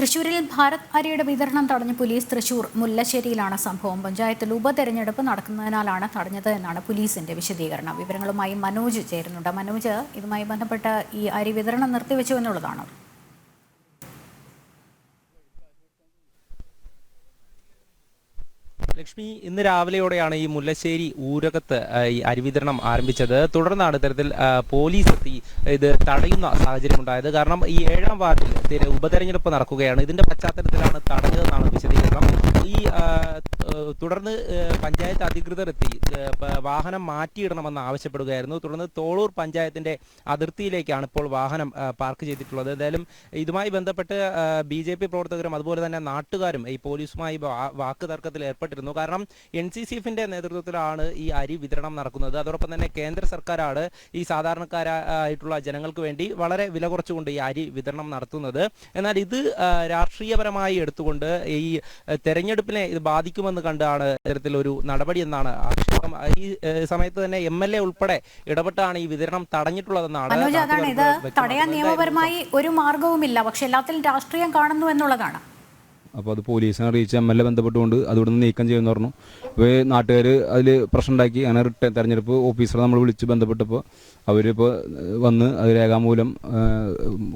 തൃശൂരിൽ ഭാരത് അരിയുടെ വിതരണം തടഞ്ഞ പോലീസ്. തൃശൂർ മുല്ലശ്ശേരിയിലാണ് സംഭവം. പഞ്ചായത്തിൽ ഉപതെരഞ്ഞെടുപ്പ് നടക്കുന്നതിനാലാണ് തടഞ്ഞത് എന്നാണ് പോലീസിന്റെ വിശദീകരണം. വിവരങ്ങളുമായി മനോജ് ചേരുന്നുണ്ട്. മനോജ്, ഇതുമായി ബന്ധപ്പെട്ട് ഈ അരി വിതരണം നിർത്തിവെച്ചു എന്നുള്ളതാണ്. ലക്ഷ്മി, ഇന്ന് രാവിലെയോടെയാണ് ഈ മുല്ലശ്ശേരി ഊരകത്ത് ഈ അരിവിതരണം ആരംഭിച്ചത്. തുടർന്നാണ് ഇത്തരത്തിൽ പോലീസ് എത്തി ഇത് തടയുന്ന സാഹചര്യം ഉണ്ടായത്. കാരണം ഈ 7ാം വാർഡിൽ ഉപതെരഞ്ഞെടുപ്പ് നടക്കുകയാണ്. ഇതിന്റെ പശ്ചാത്തലത്തിലാണ് തടഞ്ഞതെന്നാണ് വിശദീകരണം. ഈ തുടർന്ന് പഞ്ചായത്ത് അധികൃതർ എത്തി വാഹനം മാറ്റിയിടണമെന്ന് ആവശ്യപ്പെടുകയായിരുന്നു. തുടർന്ന് തോളൂർ പഞ്ചായത്തിന്റെ അതിർത്തിയിലേക്കാണ് ഇപ്പോൾ വാഹനം പാർക്ക് ചെയ്തിട്ടുള്ളത്. എന്തായാലും ഇതുമായി ബന്ധപ്പെട്ട് BJP പ്രവർത്തകരും അതുപോലെ തന്നെ നാട്ടുകാരും ഈ പോലീസുമായി വാക്ക് തർക്കത്തിൽ ഏർപ്പെട്ടിരുന്നു. കാരണം NCCF-ന്റെ നേതൃത്വത്തിലാണ് ഈ അരി വിതരണം നടക്കുന്നത്. അതോടൊപ്പം തന്നെ കേന്ദ്ര സർക്കാരാണ് ഈ സാധാരണക്കാരായിട്ടുള്ള ജനങ്ങൾക്ക് വേണ്ടി വളരെ വില കുറച്ചുകൊണ്ട് ഈ അരി വിതരണം നടത്തുന്നത്. എന്നാൽ ഇത് രാഷ്ട്രീയപരമായി എടുത്തുകൊണ്ട് ഈ തെരഞ്ഞെടുപ്പിനെ ഇത് ബാധിക്കുമെന്ന് കണ്ടാണ് ഇത്തരത്തിലൊരു നടപടി എന്നാണ് ആക്ഷേപം. ഈ സമയത്ത് തന്നെ MLA ഉൾപ്പെടെ ഇടപെട്ടാണ് ഈ വിതരണം തടഞ്ഞിട്ടുള്ളതെന്നാണ്. ഇത് തടയാൻ നിയമപരമായി ഒരു മാർഗവുമില്ല, പക്ഷെ എല്ലാത്തിലും രാഷ്ട്രീയം കാണുന്നു എന്നുള്ളതാണ്. അപ്പോൾ അത് പോലീസിനെ അറിയിച്ച് MLA ബന്ധപ്പെട്ടുകൊണ്ട് അതിവിടുന്ന് നീക്കം ചെയ്യുമെന്ന് പറഞ്ഞു. ഇപ്പോൾ നാട്ടുകാർ അതിൽ പ്രശ്നം ഉണ്ടാക്കി. അങ്ങനെ തെരഞ്ഞെടുപ്പ് ഓഫീസറെ നമ്മൾ വിളിച്ച് ബന്ധപ്പെട്ടപ്പോൾ അവരിപ്പോൾ വന്ന് അത് രേഖാമൂലം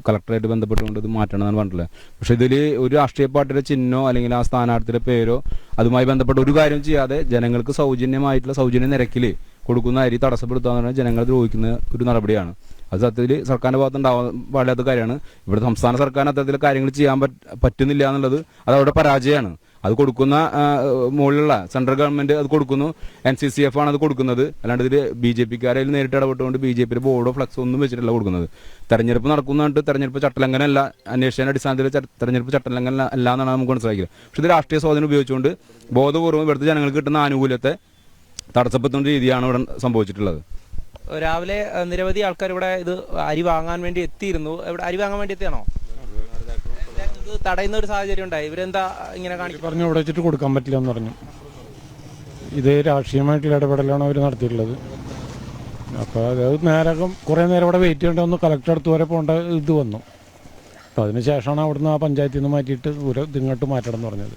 കളക്ടറായിട്ട് ബന്ധപ്പെട്ടുകൊണ്ട് ഇത് മാറ്റണമെന്നാണ് പറഞ്ഞിട്ടുള്ളത്. പക്ഷേ ഇതിൽ ഒരു രാഷ്ട്രീയ പാർട്ടിയുടെ ചിഹ്നമോ അല്ലെങ്കിൽ ആ സ്ഥാനാർത്ഥിയുടെ പേരോ അതുമായി ബന്ധപ്പെട്ട ഒരു കാര്യം ചെയ്യാതെ ജനങ്ങൾക്ക് സൗജന്യ നിരക്കിൽ കൊടുക്കുന്ന അരി തടസ്സപ്പെടുത്തുക എന്ന് ജനങ്ങളെ ദ്രോഹിക്കുന്ന ഒരു നടപടിയാണ്. അത് സത്യത്തിൽ സർക്കാരിൻ്റെ ഭാഗത്ത് ഉണ്ടാവാൻ പാടില്ലാത്ത കാര്യമാണ്. ഇവിടെ സംസ്ഥാന സർക്കാരിന് അത്തരത്തിൽ കാര്യങ്ങൾ ചെയ്യാൻ പറ്റുന്നില്ല എന്നുള്ളത് അത് അവിടെ പരാജയമാണ്. അത് കൊടുക്കുന്ന മുകളിലുള്ള സെൻട്രൽ ഗവൺമെൻറ് അത് കൊടുക്കുന്നു, NCCF ആണ് അത് കൊടുക്കുന്നത്. അല്ലാണ്ട് ഇതിൽ BJP-ക്കാരിൽ നേരിട്ട് ഇടപെട്ടുകൊണ്ട് BJP ബോർഡോ ഫ്ലക്സോ ഒന്നും വെച്ചിട്ടല്ല കൊടുക്കുന്നത്. തെരഞ്ഞെടുപ്പ് നടക്കുന്നതായിട്ട് തെരഞ്ഞെടുപ്പ് ചട്ടലംഘനമല്ല, അന്വേഷണ അടിസ്ഥാനത്തിൽ തെരഞ്ഞെടുപ്പ് ചട്ടലംഘനം അല്ല എന്നാണ് നമുക്ക് മനസ്സിലാക്കിയത്. പക്ഷേ ഇത് രാഷ്ട്രീയ സ്വാധീനം ഉപയോഗിച്ചുകൊണ്ട് ബോധപൂർവ്വം ഇവിടുത്തെ ജനങ്ങൾക്ക് കിട്ടുന്ന ആനുകൂല്യത്തെ തടസ്സപ്പെടുത്തുന്ന രീതിയാണ് ഇവിടെ സംഭവിച്ചിട്ടുള്ളത്. രാവിലെ നിരവധി ആൾക്കാർ ഇവിടെ ഇത് അരി വാങ്ങാൻ വേണ്ടി എത്തിയിരുന്നു. ഇവിടെ അരി വാങ്ങാൻ വേണ്ടി എത്തിയാണോ? ഇത് തടയുന്ന ഒരു സാഹചര്യം ഉണ്ടായി. ഇവരെന്താ ഇങ്ങനെ പറഞ്ഞു ഇവിടെ വെച്ചിട്ട് കൊടുക്കാൻ പറ്റില്ല എന്ന് പറഞ്ഞു. ഇത് രാഷ്ട്രീയമായിട്ടുള്ള ഇടപെടലാണ് അവർ നടത്തിയിട്ടുള്ളത്. അപ്പോൾ അത് കുറേ നേരം ഇവിടെ വെയിറ്റ് ചെയ്യേണ്ട കളക്ടർ അടുത്ത് വരെ പോകേണ്ട ഇത് വന്നു. അപ്പോൾ അതിനുശേഷമാണ് അവിടുന്ന് ആ പഞ്ചായത്തിൽ നിന്ന് മാറ്റിയിട്ട് ഇങ്ങോട്ട് മാറ്റണം എന്ന് പറഞ്ഞത്.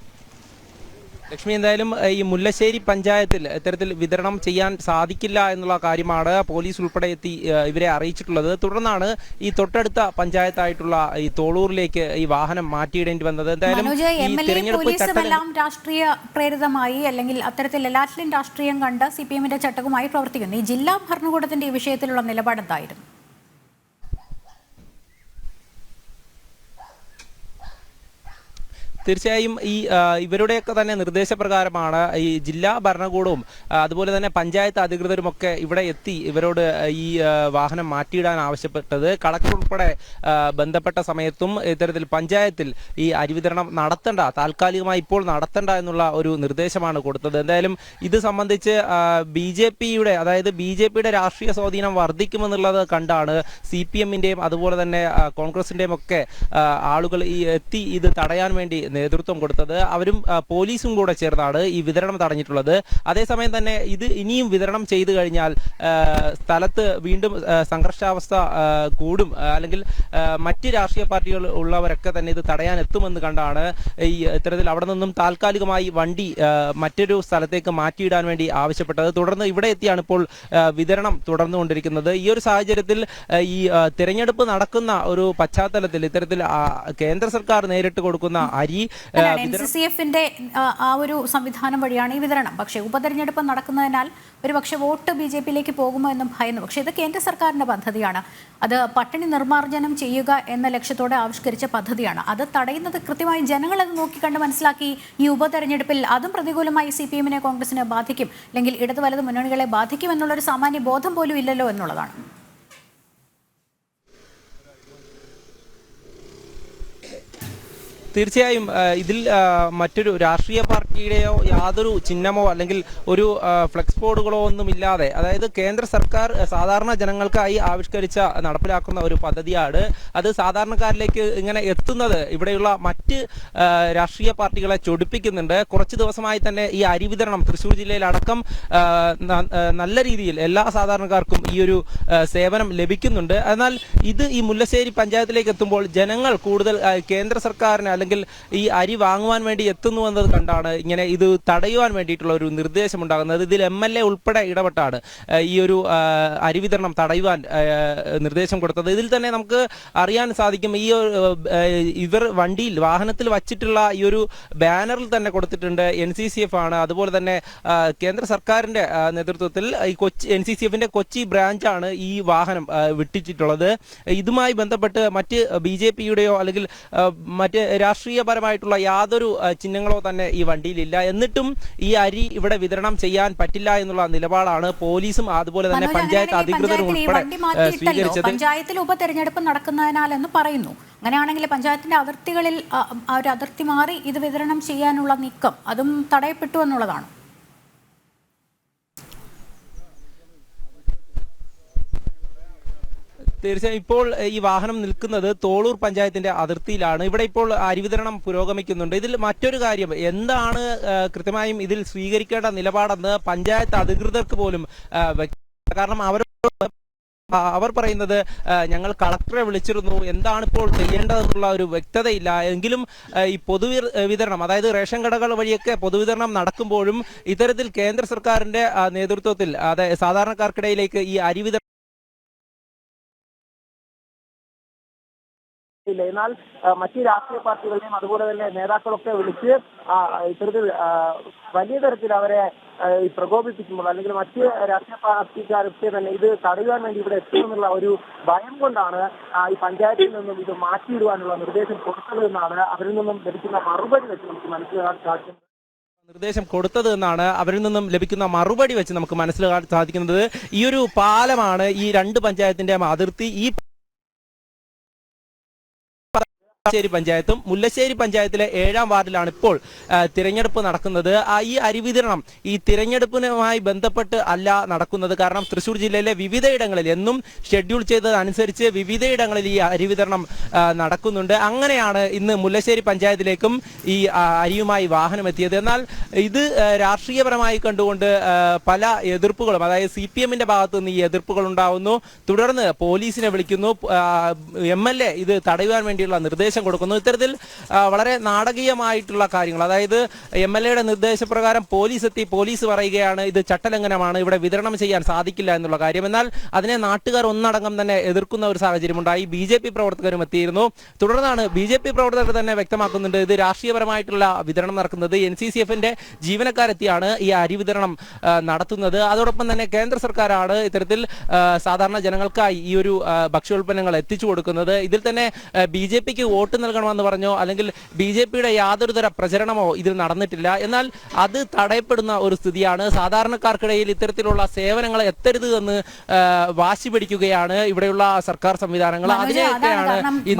ലക്ഷ്മി, എന്തായാലും ഈ മുല്ലശ്ശേരി പഞ്ചായത്തിൽ ഇത്തരത്തിൽ വിതരണം ചെയ്യാൻ സാധിക്കില്ല എന്നുള്ള കാര്യമാണ് പോലീസ് ഉൾപ്പെടെ എത്തി ഇവരെ അറിയിച്ചിട്ടുള്ളത്. തുടർന്നാണ് ഈ തൊട്ടടുത്ത പഞ്ചായത്തായിട്ടുള്ള ഈ തോളൂരിലേക്ക് ഈ വാഹനം മാറ്റിയിടേണ്ടി വന്നത്. എന്തായാലും രാഷ്ട്രീയ പ്രേരിതമായി അല്ലെങ്കിൽ അത്തരത്തിൽ എല്ലാറ്റിലും രാഷ്ട്രീയം കണ്ട് CPM-ന്റെ ചട്ടകമായി പ്രവർത്തിക്കുന്നു. ഈ ജില്ലാ ഭരണകൂടത്തിന്റെ ഈ വിഷയത്തിലുള്ള നിലപാട് എന്തായിരുന്നു? തീർച്ചയായും ഈ ഇവരുടെയൊക്കെ തന്നെ നിർദ്ദേശപ്രകാരമാണ് ഈ ജില്ലാ ഭരണകൂടവും അതുപോലെ തന്നെ പഞ്ചായത്ത് അധികൃതരുമൊക്കെ ഇവിടെ എത്തി ഇവരോട് ഈ വാഹനം മാറ്റിയിടാൻ ആവശ്യപ്പെട്ടത്. കളക്ടർ ഉൾപ്പെടെ ബന്ധപ്പെട്ട സമയത്തും ഇത്തരത്തിൽ പഞ്ചായത്തിൽ ഈ അരി വിതരണം നടത്തണ്ട, താൽക്കാലികമായി ഇപ്പോൾ നടത്തണ്ട എന്നുള്ള ഒരു നിർദ്ദേശമാണ് കൊടുത്തത്. എന്തായാലും ഇത് സംബന്ധിച്ച് BJP-യുടെ അതായത് BJP-യുടെ രാഷ്ട്രീയ സ്വാധീനം വർദ്ധിക്കുമെന്നുള്ളത് കണ്ടാണ് CPM-ന്റെയും അതുപോലെ തന്നെ കോൺഗ്രസിന്റെയും ഒക്കെ ആളുകൾ ഈ എത്തി ഇത് തടയാൻ വേണ്ടി നേതൃത്വം കൊടുത്തത്. അവരും പോലീസും കൂടെ ചേർന്നാണ് ഈ വിതരണം തടഞ്ഞിട്ടുള്ളത്. അതേസമയം തന്നെ ഇത് ഇനിയും വിതരണം ചെയ്തു കഴിഞ്ഞാൽ സ്ഥലത്ത് വീണ്ടും സംഘർഷാവസ്ഥ കൂടും, അല്ലെങ്കിൽ മറ്റ് രാഷ്ട്രീയ പാർട്ടികൾ ഉള്ളവരൊക്കെ തന്നെ ഇത് തടയാൻ എത്തുമെന്ന് കണ്ടാണ് ഈ ഇത്തരത്തിൽ അവിടെ നിന്നും താൽക്കാലികമായി വണ്ടി മറ്റൊരു സ്ഥലത്തേക്ക് മാറ്റിയിടാൻ വേണ്ടി ആവശ്യപ്പെട്ടത്. തുടർന്ന് ഇവിടെ എത്തിയാണ് ഇപ്പോൾ വിതരണം തുടർന്നുകൊണ്ടിരിക്കുന്നത്. ഈ ഒരു സാഹചര്യത്തിൽ ഈ തെരഞ്ഞെടുപ്പ് നടക്കുന്ന ഒരു പശ്ചാത്തലത്തിൽ ഇത്തരത്തിൽ കേന്ദ്ര സർക്കാർ നേരിട്ട് കൊടുക്കുന്ന അരി NCCF-ന്റെ ആ ഒരു സംവിധാനം വഴിയാണ് ഈ വിതരണം. പക്ഷേ ഉപതെരഞ്ഞെടുപ്പ് നടക്കുന്നതിനാൽ ഒരുപക്ഷെ വോട്ട് BJP-യിലേക്ക് പോകുമോ എന്നും ഭയന്നു. പക്ഷേ ഇത് കേന്ദ്ര സർക്കാരിന്റെ പദ്ധതിയാണ്. അത് പട്ടിണി നിർമ്മാർജ്ജനം ചെയ്യുക എന്ന ലക്ഷ്യത്തോടെ ആവിഷ്കരിച്ച പദ്ധതിയാണ്. അത് തടയുന്നത് കൃത്യമായി ജനങ്ങളത് നോക്കിക്കണ്ട് മനസ്സിലാക്കി ഈ ഉപതെരഞ്ഞെടുപ്പിൽ അതും പ്രതികൂലമായി CPM-നെ കോൺഗ്രസിനെ ബാധിക്കും, അല്ലെങ്കിൽ ഇടത് വലത് മുന്നണികളെ ബാധിക്കും എന്നുള്ളൊരു സാമാന്യ ബോധം പോലും ഇല്ലല്ലോ എന്നുള്ളതാണ്. തീർച്ചയായും ഇതിൽ മറ്റൊരു രാഷ്ട്രീയ പാർട്ടിയുടെയോ യാതൊരു ചിഹ്നമോ അല്ലെങ്കിൽ ഒരു ഫ്ലെക്സ് ബോർഡുകളോ ഒന്നുമില്ലാതെ, അതായത് കേന്ദ്ര സർക്കാർ സാധാരണ ജനങ്ങൾക്കായി ആവിഷ്കരിച്ച നടപ്പിലാക്കുന്ന ഒരു പദ്ധതിയാണ്. അത് സാധാരണക്കാരിലേക്ക് ഇങ്ങനെ എത്തുന്നത് ഇവിടെയുള്ള മറ്റ് രാഷ്ട്രീയ പാർട്ടികളെ ചൊടിപ്പിക്കുന്നുണ്ട്. കുറച്ച് ദിവസമായി തന്നെ ഈ അരി വിതരണം തൃശ്ശൂർ ജില്ലയിലടക്കം നല്ല രീതിയിൽ എല്ലാ സാധാരണക്കാർക്കും ഈ ഒരു സേവനം ലഭിക്കുന്നുണ്ട്. എന്നാൽ ഇത് ഈ മുല്ലശ്ശേരി പഞ്ചായത്തിലേക്ക് എത്തുമ്പോൾ ജനങ്ങൾ കൂടുതൽ കേന്ദ്ര സർക്കാരിന് അല്ലെങ്കിൽ അല്ലെങ്കിൽ ഈ അരി വാങ്ങുവാൻ വേണ്ടി എത്തുന്നു എന്നത് കണ്ടാണ് ഇങ്ങനെ ഇത് തടയുവാൻ വേണ്ടിയിട്ടുള്ള ഒരു നിർദ്ദേശം ഉണ്ടാകുന്നത്. ഇതിൽ MLA ഉൾപ്പെടെ ഇടപെട്ടാണ് ഈ ഒരു അരി വിതരണം തടയുവാൻ നിർദ്ദേശം കൊടുത്തത്. ഇതിൽ തന്നെ നമുക്ക് അറിയാൻ സാധിക്കും, ഈ ഇവർ വണ്ടിയിൽ വാഹനത്തിൽ വച്ചിട്ടുള്ള ഈ ഒരു ബാനറിൽ തന്നെ കൊടുത്തിട്ടുണ്ട് NCCF ആണ്. അതുപോലെ തന്നെ കേന്ദ്ര സർക്കാരിന്റെ നേതൃത്വത്തിൽ ഈ NCCFന്റെ കൊച്ചി ബ്രാഞ്ചാണ് ഈ വാഹനം വിട്ടിട്ടുള്ളത്. ഇതുമായി ബന്ധപ്പെട്ട് മറ്റ് BJPയുടെയോ അല്ലെങ്കിൽ മറ്റ് രാഷ്ട്രീയപരമായിട്ടുള്ള യാതൊരു ചിഹ്നങ്ങളോ തന്നെ ഈ വണ്ടിയിലില്ല. എന്നിട്ടും ഈ അരി ഇവിടെ വിതരണം ചെയ്യാൻ പറ്റില്ല എന്നുള്ള നിലപാടാണ് പോലീസും അതുപോലെ തന്നെ പഞ്ചായത്ത് അധികൃതരും ഉൾപ്പെടെ സ്വീകരിച്ചത്. പഞ്ചായത്തിൽ ഉപതെരഞ്ഞെടുപ്പ് നടക്കുന്നതിനാൽ എന്ന് പറയുന്നു. അങ്ങനെയാണെങ്കിൽ പഞ്ചായത്തിന്റെ അതിർത്തികളിൽ ഒരു അതിർത്തി മാറി ഇത് വിതരണം ചെയ്യാനുള്ള നീക്കം അതും തടയപ്പെട്ടു എന്നുള്ളതാണ്. തീർച്ചയായും ഇപ്പോൾ ഈ വാഹനം നിൽക്കുന്നത് തോളൂർ പഞ്ചായത്തിന്റെ അതിർത്തിയിലാണ്. ഇവിടെ ഇപ്പോൾ അരി വിതരണം പുരോഗമിക്കുന്നുണ്ട്. ഇതിൽ മറ്റൊരു കാര്യം എന്താണ് കൃത്യമായും ഇതിൽ സ്വീകരിക്കേണ്ട നിലപാടെന്ന് പഞ്ചായത്ത് അധികൃതർക്ക് പോലും കാരണം അവർ പറയുന്നത് ഞങ്ങൾ കളക്ടറെ വിളിച്ചിരുന്നു, എന്താണ് ഇപ്പോൾ ചെയ്യേണ്ടതെന്നുള്ള ഒരു വ്യക്തതയില്ല. എങ്കിലും ഈ പൊതുവിതരണം, അതായത് റേഷൻ കടകൾ വഴിയൊക്കെ പൊതുവിതരണം നടക്കുമ്പോഴും ഇത്തരത്തിൽ കേന്ദ്ര സർക്കാരിന്റെ നേതൃത്വത്തിൽ അതായത് സാധാരണക്കാർക്കിടയിലേക്ക് ഈ അരി വിതരണം എന്നാൽ മറ്റ് രാഷ്ട്രീയ പാർട്ടികളെയും അതുപോലെ തന്നെ നേതാക്കളൊക്കെ വിളിച്ച് ഇത്തരത്തിൽ വലിയ തരത്തിൽ അവരെ പ്രകോപിപ്പിക്കുമ്പോൾ അല്ലെങ്കിൽ മറ്റ് രാഷ്ട്രീയ പാർട്ടിക്കാരൊക്കെ തന്നെ ഇത് തടയുവാൻ വേണ്ടി ഇവിടെ എത്തുമെന്നുള്ള ഒരു ഭയം കൊണ്ടാണ് ഈ പഞ്ചായത്തിൽ നിന്നും ഇത് മാറ്റിയിടുവാനുള്ള നിർദ്ദേശം കൊടുത്തതെന്നാണ് അവരിൽ നിന്നും ലഭിക്കുന്ന മറുപടി വെച്ച് നമുക്ക് മനസ്സിലാക്കാൻ സാധിക്കുന്നത്. നിർദ്ദേശം കൊടുത്തത് എന്നാണ് അവരിൽ നിന്നും ലഭിക്കുന്ന മറുപടി വെച്ച് നമുക്ക് മനസ്സിലാക്കാൻ സാധിക്കുന്നത്. ഈ ഒരു പാലമാണ് ഈ രണ്ട് പഞ്ചായത്തിന്റെ അതിർത്തി. ഈ മുല്ലശ്ശേരി പഞ്ചായത്തും മുല്ലശ്ശേരി പഞ്ചായത്തിലെ 7ാം വാർഡിലാണ് ഇപ്പോൾ തിരഞ്ഞെടുപ്പ് നടക്കുന്നത്. ഈ അരി വിതരണം ഈ തിരഞ്ഞെടുപ്പിനുമായി ബന്ധപ്പെട്ട് അല്ല നടക്കുന്നത്. കാരണം തൃശ്ശൂർ ജില്ലയിലെ വിവിധയിടങ്ങളിൽ എന്നും ഷെഡ്യൂൾ ചെയ്തതനുസരിച്ച് വിവിധയിടങ്ങളിൽ ഈ അരി വിതരണം നടക്കുന്നുണ്ട്. അങ്ങനെയാണ് ഇന്ന് മുല്ലശ്ശേരി പഞ്ചായത്തിലേക്കും ഈ അരിയുമായി വാഹനം എത്തിയത്. എന്നാൽ ഇത് രാഷ്ട്രീയപരമായി കണ്ടുകൊണ്ട് പല എതിർപ്പുകളും, അതായത് CPMന്റെ ഭാഗത്തു നിന്ന് ഈ എതിർപ്പുകൾ ഉണ്ടാവുന്നു. തുടർന്ന് പോലീസിനെ വിളിക്കുന്നു. MLA ഇത് തടയുവാൻ വേണ്ടിയുള്ള നിർദ്ദേശം കൊടുക്കുന്നു. ഇത്തരത്തിൽ വളരെ നാടകീയമായിട്ടുള്ള കാര്യങ്ങൾ, അതായത് MLAയുടെ നിർദ്ദേശപ്രകാരം പോലീസ് എത്തി, പോലീസ് പറയുകയാണ് ഇത് ചട്ടലംഘനമാണ്, ഇവിടെ വിതരണം ചെയ്യാൻ സാധിക്കില്ല എന്നുള്ള കാര്യം. എന്നാൽ അതിനെ നാട്ടുകാർ ഒന്നടങ്കം തന്നെ എതിർക്കുന്ന ഒരു സാഹചര്യമുണ്ടായി. BJP പ്രവർത്തകരും എത്തിയിരുന്നു. തുടർന്നാണ് BJP പ്രവർത്തകർ തന്നെ വ്യക്തമാക്കുന്നുണ്ട് ഇത് രാഷ്ട്രീയപരമായിട്ടുള്ള വിതരണം നടക്കുന്നത്. NCCFന്റെ ജീവനക്കാരെത്തിയാണ് ഈ അരി വിതരണം നടത്തുന്നത്. അതോടൊപ്പം തന്നെ കേന്ദ്ര സർക്കാരാണ് ഇത്തരത്തിൽ സാധാരണ ജനങ്ങൾക്കായി ഈ ഒരു ഭക്ഷ്യോൽപ്പന്നങ്ങൾ എത്തിച്ചു കൊടുക്കുന്നത്. ഇതിൽ തന്നെ BJPക്ക് വോട്ട് നൽകണമെന്ന് പറഞ്ഞോ അല്ലെങ്കിൽ BJPയുടെ യാതൊരു തര പ്രചരണമോ ഇതിൽ നടന്നിട്ടില്ല. എന്നാൽ അത് തടയപ്പെടുന്ന ഒരു സ്ഥിതിയാണ്. സാധാരണക്കാർക്കിടയിൽ ഇത്തരത്തിലുള്ള സേവനങ്ങൾ എത്തരുത് എന്ന് വാശി പിടിക്കുകയാണ് ഇവിടെയുള്ള സർക്കാർ സംവിധാനങ്ങൾ.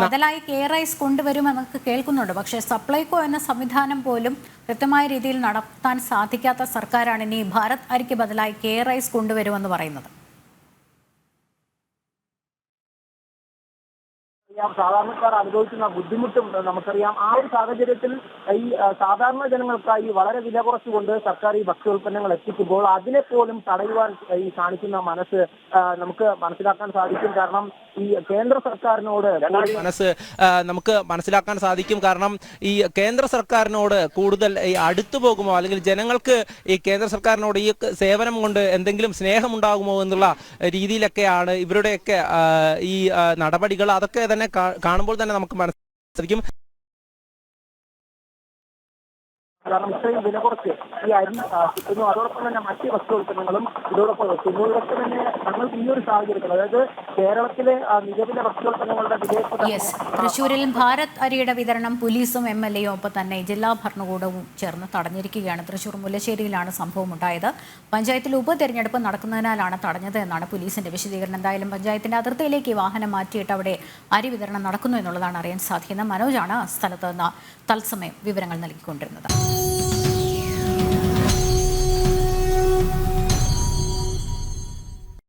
ബദലായി KRIS കൊണ്ടുവരുമെന്നൊക്കെ കേൾക്കുന്നുണ്ട്. പക്ഷേ സപ്ലൈകോ എന്ന സംവിധാനം പോലും കൃത്യമായ രീതിയിൽ നടത്താൻ സാധിക്കാത്ത സർക്കാരാണ് ഇനി ഭാരത് അരിക്ക് ബദലായി KRIS കൊണ്ടുവരുമെന്ന് പറയുന്നത്. സാധാരണക്കാർ അനുഭവിക്കുന്ന ബുദ്ധിമുട്ടും നമുക്കറിയാം. ആ ഒരു സാഹചര്യത്തിൽ ഈ സാധാരണ ജനങ്ങൾക്കായി വളരെ വില കുറച്ചുകൊണ്ട് സർക്കാർ ഈ ഭക്ഷ്യോൽപ്പന്നങ്ങൾ എത്തിക്കുമ്പോൾ അതിനെ പോലും തടയുവാൻ ഈ കാണിക്കുന്ന മനസ്സ് നമുക്ക് മനസ്സിലാക്കാൻ സാധിക്കും. കാരണം ഈ കേന്ദ്ര സർക്കാരിനോട് നമുക്ക് മനസ്സിലാക്കാൻ സാധിക്കും. കാരണം ഈ കേന്ദ്ര സർക്കാരിനോട് കൂടുതൽ ഈ അടുത്തു പോകുമോ അല്ലെങ്കിൽ ജനങ്ങൾക്ക് ഈ കേന്ദ്ര സർക്കാരിനോട് ഈ സേവനം കൊണ്ട് എന്തെങ്കിലും സ്നേഹമുണ്ടാകുമോ എന്നുള്ള രീതിയിലൊക്കെയാണ് ഇവരുടെയൊക്കെ ഈ നടപടികൾ. അതൊക്കെ തന്നെ കാണുമ്പോൾ തന്നെ നമുക്ക് മനസ്സിലാക്കും. കാരണം ഇത്രയും വില കുറച്ച് ഈ അരി കിട്ടുന്നു. അതോടൊപ്പം തന്നെ മറ്റ് ഭക്ഷ്യോൽപ്പന്നങ്ങളും ഇതോടൊപ്പം എത്തുന്നു. ഇതൊക്കെ തന്നെ ഞങ്ങൾക്ക് ഈ ഒരു സാഹചര്യത്തിൽ, അതായത് കേരളത്തിലെ നിലവിലെ ഭക്ഷ്യോൽപ്പന്നങ്ങളുടെ തൃശ്ശൂരിൽ ഭാരത് അരിയുടെ വിതരണം പോലീസും MLAയും ഒപ്പം തന്നെ ജില്ലാ ഭരണകൂടവും ചേർന്ന് തടഞ്ഞിരിക്കുകയാണ്. തൃശ്ശൂർ മുല്ലശ്ശേരിയിലാണ് സംഭവം ഉണ്ടായത്. പഞ്ചായത്തിൽ ഉപതെരഞ്ഞെടുപ്പ് നടക്കുന്നതിനാലാണ് തടഞ്ഞത് എന്നാണ് പോലീസിന്റെ വിശദീകരണം. എന്തായാലും പഞ്ചായത്തിന്റെ അതിർത്തിയിലേക്ക് വാഹനം മാറ്റിയിട്ട് അവിടെ അരി വിതരണം നടക്കുന്നു എന്നുള്ളതാണ് അറിയാൻ സാധിക്കുന്നത്. മനോജാണ് സ്ഥലത്ത് നിന്ന് തത്സമയം വിവരങ്ങൾ നൽകിക്കൊണ്ടിരുന്നത്.